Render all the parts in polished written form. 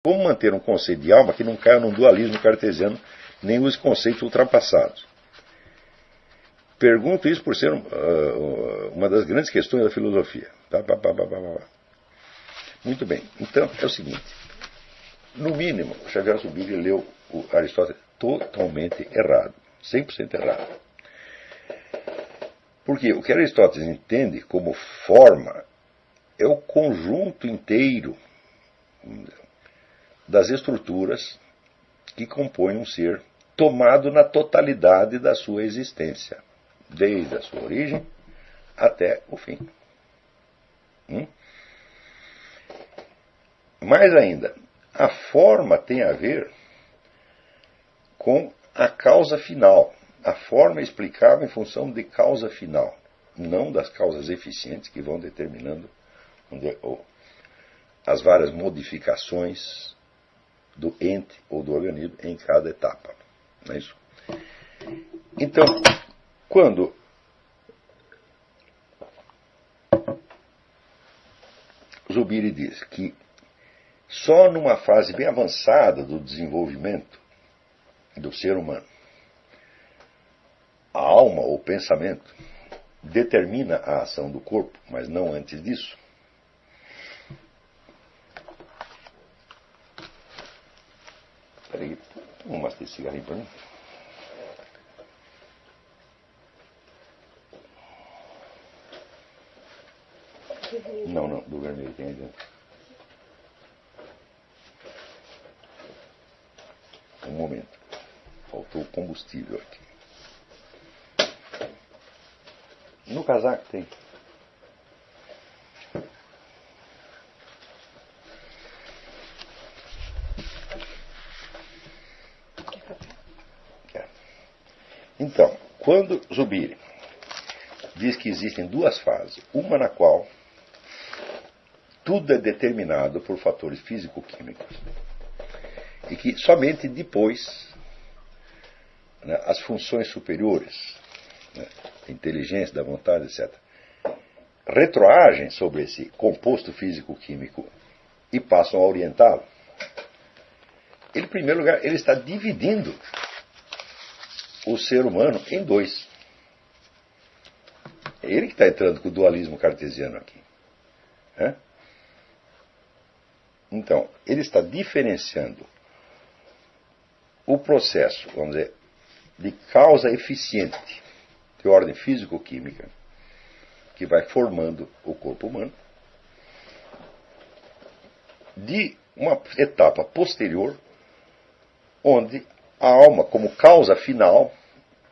Como manter um conceito de alma que não caia num dualismo cartesiano, nem use conceitos ultrapassados? Pergunto isso por ser uma das grandes questões da filosofia. Muito bem. Então, é o seguinte. No mínimo, Xavier Zubiri leu o Aristóteles totalmente errado. 100% errado. Porque o que Aristóteles entende como forma é o conjunto inteiro das estruturas que compõem um ser tomado na totalidade da sua existência, desde a sua origem até o fim. Mais ainda, a forma tem a ver com a causa final. A forma é explicável em função de causa final, não das causas eficientes que vão determinando as várias modificações do ente ou do organismo em cada etapa. Não é isso? Então, quando Zubiri diz que só numa fase bem avançada do desenvolvimento do ser humano, a alma ou o pensamento determina a ação do corpo, mas não antes disso. Espera aí, vamos matar esse cigarrinho para mim. Não, do vermelho tem aí dentro. Um momento. Faltou combustível aqui. No casaco tem. Então, quando Zubiri diz que existem duas fases, uma na qual tudo é determinado por fatores físico-químicos e que somente depois as funções superiores, a inteligência, da vontade, etc., retroagem sobre esse composto físico-químico e passam a orientá-lo. Ele, em primeiro lugar, ele está dividindo o ser humano em dois. É ele que está entrando com o dualismo cartesiano aqui. Então, ele está diferenciando o processo, vamos dizer, de causa eficiente, de ordem físico-química, que vai formando o corpo humano, de uma etapa posterior, onde a alma, como causa final,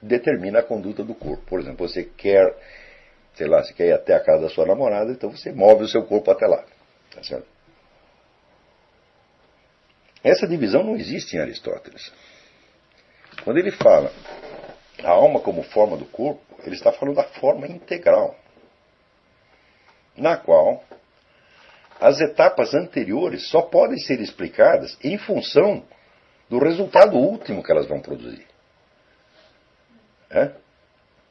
determina a conduta do corpo. Por exemplo, você quer, você quer ir até a casa da sua namorada, então você move o seu corpo até lá. Tá certo? Essa divisão não existe em Aristóteles. Quando ele fala a alma como forma do corpo, ele está falando da forma integral, na qual as etapas anteriores só podem ser explicadas em função do resultado último que elas vão produzir.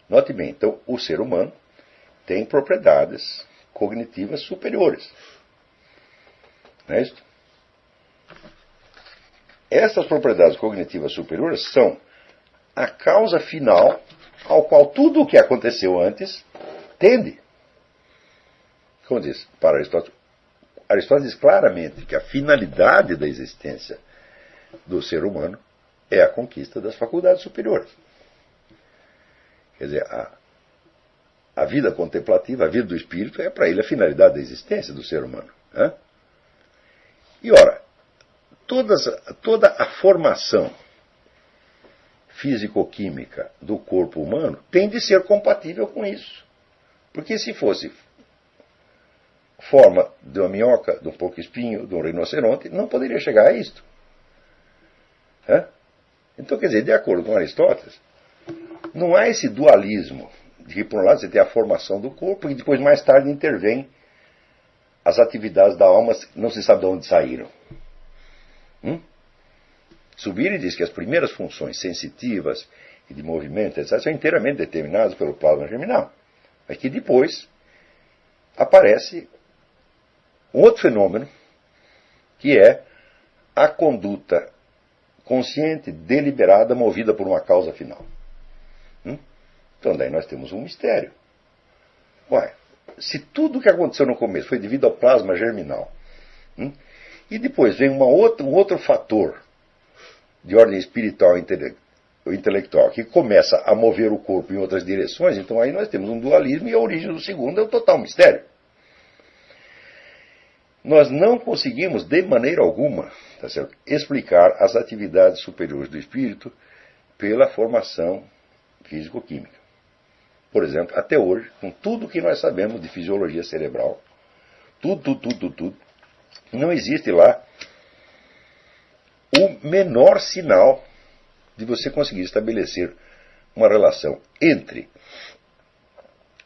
Note bem, então o ser humano tem propriedades cognitivas superiores. Não é isso? Essas propriedades cognitivas superiores são a causa final ao qual tudo o que aconteceu antes tende. Como diz para Aristóteles, Aristóteles diz claramente que a finalidade da existência do ser humano é a conquista das faculdades superiores. Quer dizer, a vida contemplativa, a vida do espírito, é para ele a finalidade da existência do ser humano. E ora, toda a formação físico-química do corpo humano tem de ser compatível com isso. Porque se fosse forma de uma minhoca, de um porco-espinho, de um rinoceronte, não poderia chegar a isto. Então, quer dizer, de acordo com Aristóteles, não há esse dualismo de que, por um lado, você tem a formação do corpo e depois, mais tarde, intervém as atividades da alma, não se sabe de onde saíram. Zubiri diz que as primeiras funções sensitivas e de movimento, etc., são inteiramente determinadas pelo plasma germinal. Mas que depois aparece um outro fenômeno, que é a conduta consciente, deliberada, movida por uma causa final. Então daí nós temos um mistério. Ué, se tudo o que aconteceu no começo foi devido ao plasma germinal, e depois vem um outro fator de ordem espiritual ou intelectual que começa a mover o corpo em outras direções, então aí nós temos um dualismo e a origem do segundo é um total mistério. Nós não conseguimos, de maneira alguma, tá certo, explicar as atividades superiores do espírito pela formação físico-química. Por exemplo, até hoje, com tudo que nós sabemos de fisiologia cerebral, tudo, não existe lá o menor sinal de você conseguir estabelecer uma relação entre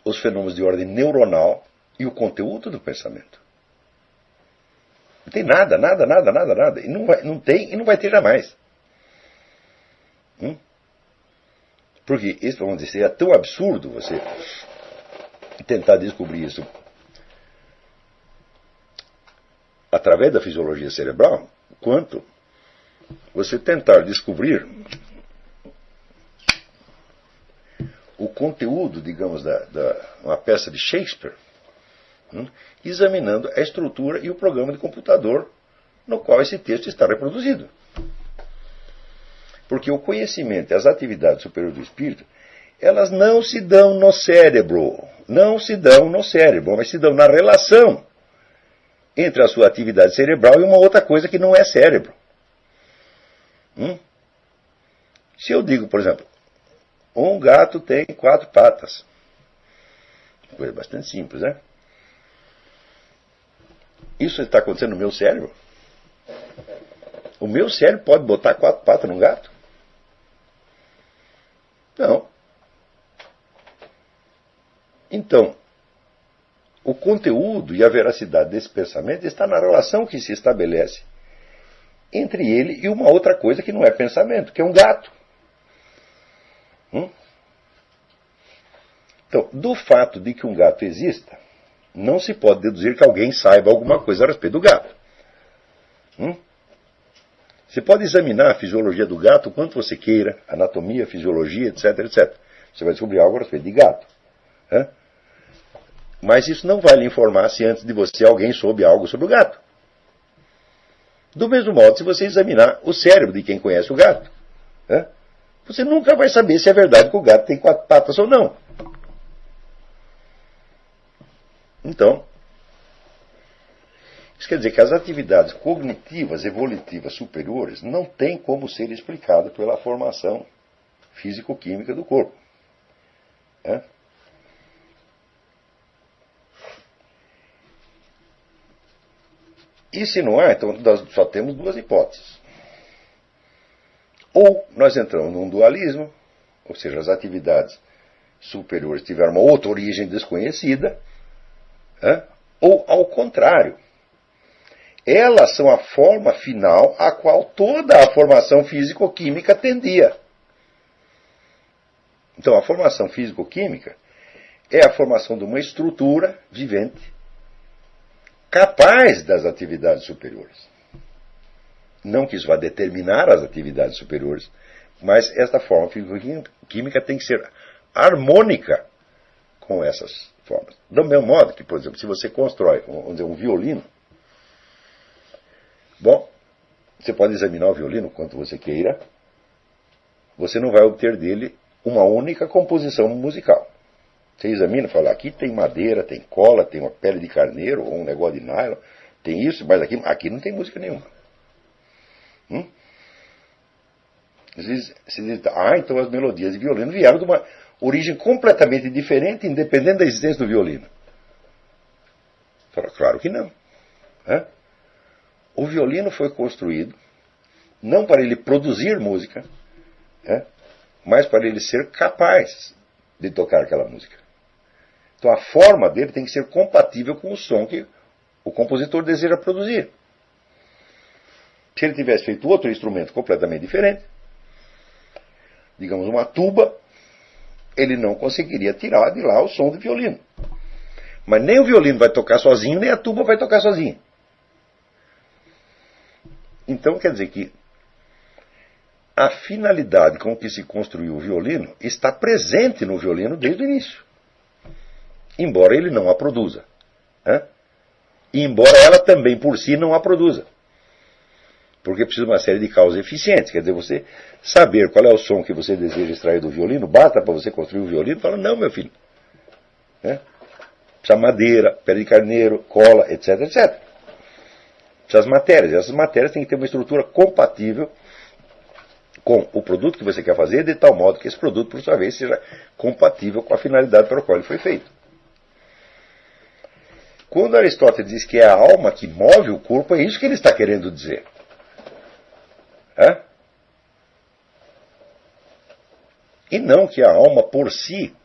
os fenômenos de ordem neuronal e o conteúdo do pensamento. Não tem nada. E não tem e não vai ter jamais. Porque isso, vamos dizer, seria tão absurdo você tentar descobrir isso através da fisiologia cerebral, quanto você tentar descobrir o conteúdo, digamos, uma peça de Shakespeare, examinando a estrutura e o programa de computador no qual esse texto está reproduzido. Porque o conhecimento e as atividades superiores do espírito, elas não se dão no cérebro, mas se dão na relação entre a sua atividade cerebral e uma outra coisa que não é cérebro. Se eu digo, por exemplo, um gato tem 4 patas, coisa bastante simples, né? Isso está acontecendo no meu cérebro? O meu cérebro pode botar 4 patas num gato? Não. Então, o conteúdo e a veracidade desse pensamento está na relação que se estabelece entre ele e uma outra coisa que não é pensamento, que é um gato. Então, do fato de que um gato exista, não se pode deduzir que alguém saiba alguma coisa a respeito do gato. Você pode examinar a fisiologia do gato o quanto você queira, anatomia, fisiologia, etc, etc. Você vai descobrir algo a respeito de gato. Mas isso não vai lhe informar se antes de você alguém soube algo sobre o gato. Do mesmo modo, se você examinar o cérebro de quem conhece o gato, você nunca vai saber se é verdade que o gato tem 4 patas ou não. Então, isso quer dizer que as atividades cognitivas, evolutivas superiores não têm como ser explicadas pela formação físico-química do corpo. E se não há, então nós só temos 2 hipóteses. Ou nós entramos num dualismo, ou seja, as atividades superiores tiveram uma outra origem desconhecida, ou ao contrário, elas são a forma final a qual toda a formação físico-química tendia. Então a formação físico-química é a formação de uma estrutura vivente capaz das atividades superiores. Não que isso vá determinar as atividades superiores, mas esta forma físico-química tem que ser harmônica com essas formas. Do mesmo modo que, por exemplo, se você constrói, vamos dizer, um violino, bom, você pode examinar o violino quanto você queira, você não vai obter dele uma única composição musical. Você examina e fala, aqui tem madeira, tem cola, tem uma pele de carneiro, ou um negócio de nylon, tem isso, mas aqui não tem música nenhuma. Você diz, então as melodias de violino vieram de uma origem completamente diferente, independente da existência do violino. Fala, claro que não. O violino foi construído não para ele produzir música, mas para ele ser capaz de tocar aquela música. Então a forma dele tem que ser compatível com o som que o compositor deseja produzir. Se ele tivesse feito outro instrumento completamente diferente, digamos uma tuba, ele não conseguiria tirar de lá o som do violino. Mas nem o violino vai tocar sozinho, nem a tuba vai tocar sozinha. Então quer dizer que a finalidade com que se construiu o violino está presente no violino desde o início, embora ele não a produza, né? E embora ela também por si não a produza, porque precisa de uma série de causas eficientes. Quer dizer, você saber qual é o som que você deseja extrair do violino, basta para você construir o violino. Fala, não, meu filho, né? Precisa madeira, pele de carneiro, cola, etc, etc. Precisa as matérias. Essas matérias têm que ter uma estrutura compatível com o produto que você quer fazer, de tal modo que esse produto, por sua vez, seja compatível com a finalidade para a qual ele foi feito. Quando Aristóteles diz que é a alma que move o corpo, é isso que ele está querendo dizer. E não que a alma por si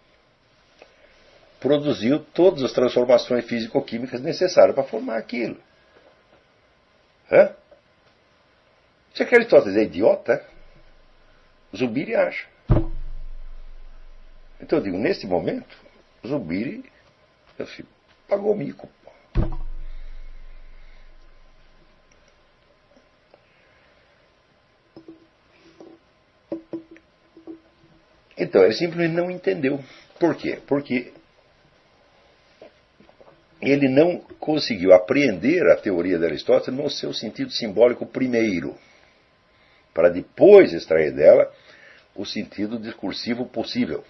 produziu todas as transformações físico-químicas necessárias para formar aquilo. Se que Aristóteles é idiota, Zubiri acha. Então eu digo, nesse momento, Zubiri pagou o mico. Então ele simplesmente não entendeu. Por quê? Porque ele não conseguiu apreender a teoria de Aristóteles no seu sentido simbólico primeiro, para depois extrair dela o sentido discursivo possível.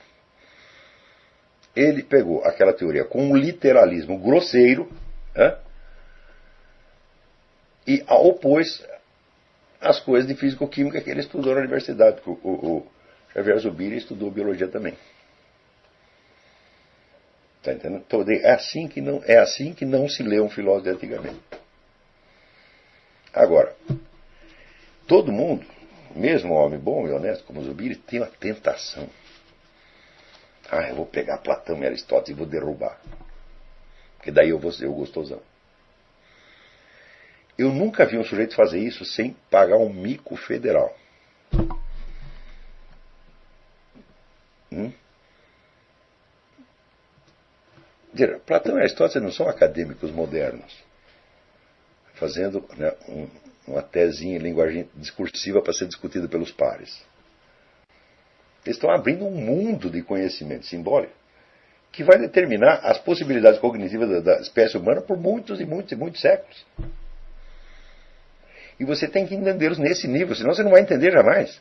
Ele pegou aquela teoria com um literalismo grosseiro, e opôs as coisas de físico-química que ele estudou na universidade. O Xavier Zubiri estudou biologia também. Está entendendo? Então, é assim que não se lê um filósofo de antigamente. Agora, todo mundo, mesmo um homem bom e honesto como Zubiri, tem uma tentação. Eu vou pegar Platão e Aristóteles e vou derrubar. Porque daí eu vou ser o gostosão. Eu nunca vi um sujeito fazer isso sem pagar um mico federal. Platão e Aristóteles não são acadêmicos modernos, fazendo, né, uma tesinha em linguagem discursiva para ser discutida pelos pares. Eles estão abrindo um mundo de conhecimento simbólico que vai determinar as possibilidades cognitivas da espécie humana por muitos e muitos e muitos séculos. E você tem que entendê-los nesse nível, senão você não vai entender jamais.